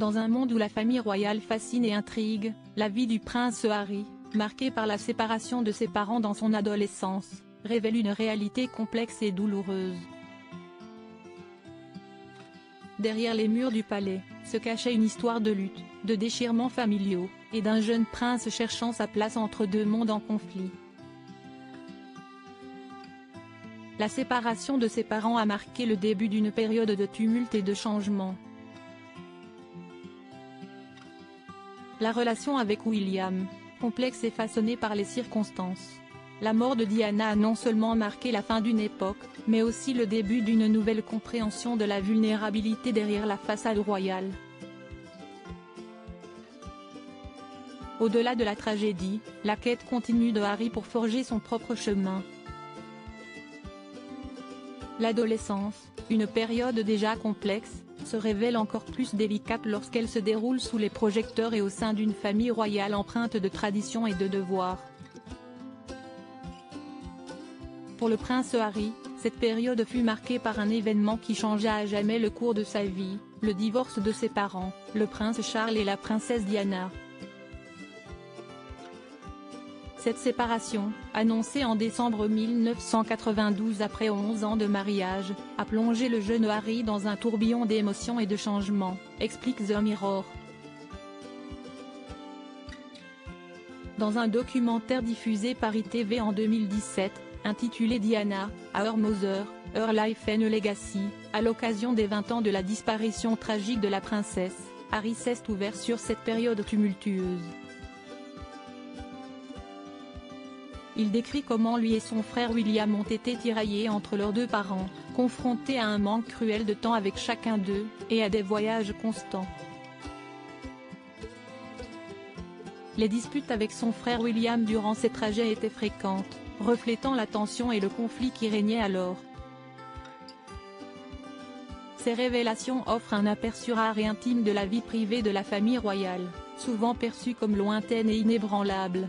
Dans un monde où la famille royale fascine et intrigue, la vie du prince Harry, marquée par la séparation de ses parents dans son adolescence, révèle une réalité complexe et douloureuse. Derrière les murs du palais, se cachait une histoire de lutte, de déchirements familiaux, et d'un jeune prince cherchant sa place entre deux mondes en conflit. La séparation de ses parents a marqué le début d'une période de tumulte et de changement. La relation avec William, complexe et façonnée par les circonstances. La mort de Diana a non seulement marqué la fin d'une époque, mais aussi le début d'une nouvelle compréhension de la vulnérabilité derrière la façade royale. Au-delà de la tragédie, la quête continue de Harry pour forger son propre chemin. L'adolescence, une période déjà complexe, se révèle encore plus délicate lorsqu'elle se déroule sous les projecteurs et au sein d'une famille royale empreinte de traditions et de devoirs. Pour le prince Harry, cette période fut marquée par un événement qui changea à jamais le cours de sa vie, le divorce de ses parents, le prince Charles et la princesse Diana. Cette séparation, annoncée en décembre 1992 après 11 ans de mariage, a plongé le jeune Harry dans un tourbillon d'émotions et de changements, explique The Mirror. Dans un documentaire diffusé par ITV en 2017, intitulé Diana, Our Mother, Her Life and Legacy, à l'occasion des 20 ans de la disparition tragique de la princesse, Harry s'est ouvert sur cette période tumultueuse. Il décrit comment lui et son frère William ont été tiraillés entre leurs deux parents, confrontés à un manque cruel de temps avec chacun d'eux, et à des voyages constants. Les disputes avec son frère William durant ces trajets étaient fréquentes, reflétant la tension et le conflit qui régnaient alors. Ces révélations offrent un aperçu rare et intime de la vie privée de la famille royale, souvent perçue comme lointaine et inébranlable.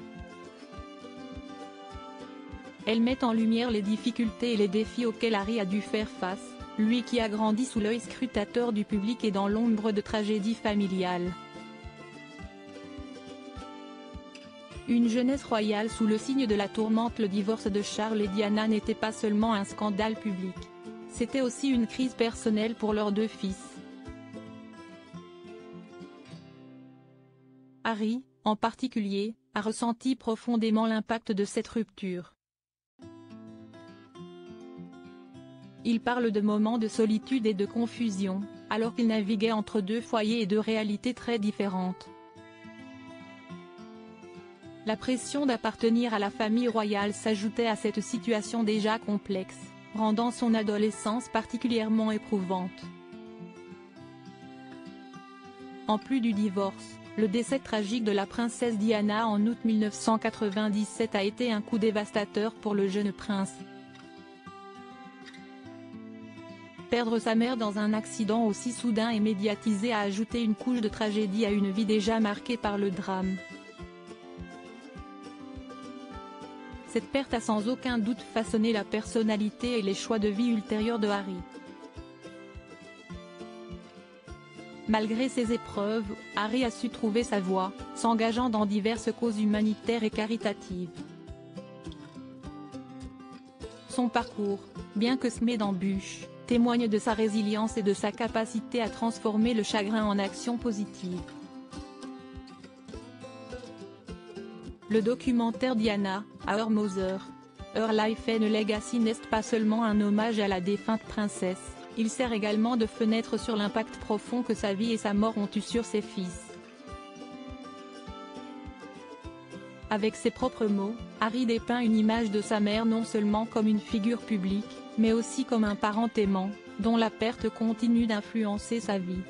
Elles mettent en lumière les difficultés et les défis auxquels Harry a dû faire face, lui qui a grandi sous l'œil scrutateur du public et dans l'ombre de tragédies familiales. Une jeunesse royale sous le signe de la tourmente. Le divorce de Charles et Diana n'était pas seulement un scandale public. C'était aussi une crise personnelle pour leurs deux fils. Harry, en particulier, a ressenti profondément l'impact de cette rupture. Il parle de moments de solitude et de confusion, alors qu'il naviguait entre deux foyers et deux réalités très différentes. La pression d'appartenir à la famille royale s'ajoutait à cette situation déjà complexe, rendant son adolescence particulièrement éprouvante. En plus du divorce, le décès tragique de la princesse Diana en août 1997 a été un coup dévastateur pour le jeune prince. Perdre sa mère dans un accident aussi soudain et médiatisé a ajouté une couche de tragédie à une vie déjà marquée par le drame. Cette perte a sans aucun doute façonné la personnalité et les choix de vie ultérieurs de Harry. Malgré ces épreuves, Harry a su trouver sa voie, s'engageant dans diverses causes humanitaires et caritatives. Son parcours, bien que semé d'embûches, témoigne de sa résilience et de sa capacité à transformer le chagrin en action positive. Le documentaire Diana, Our Mother, Her Life and Legacy n'est pas seulement un hommage à la défunte princesse, il sert également de fenêtre sur l'impact profond que sa vie et sa mort ont eu sur ses fils. Avec ses propres mots, Harry dépeint une image de sa mère non seulement comme une figure publique, mais aussi comme un parent aimant, dont la perte continue d'influencer sa vie.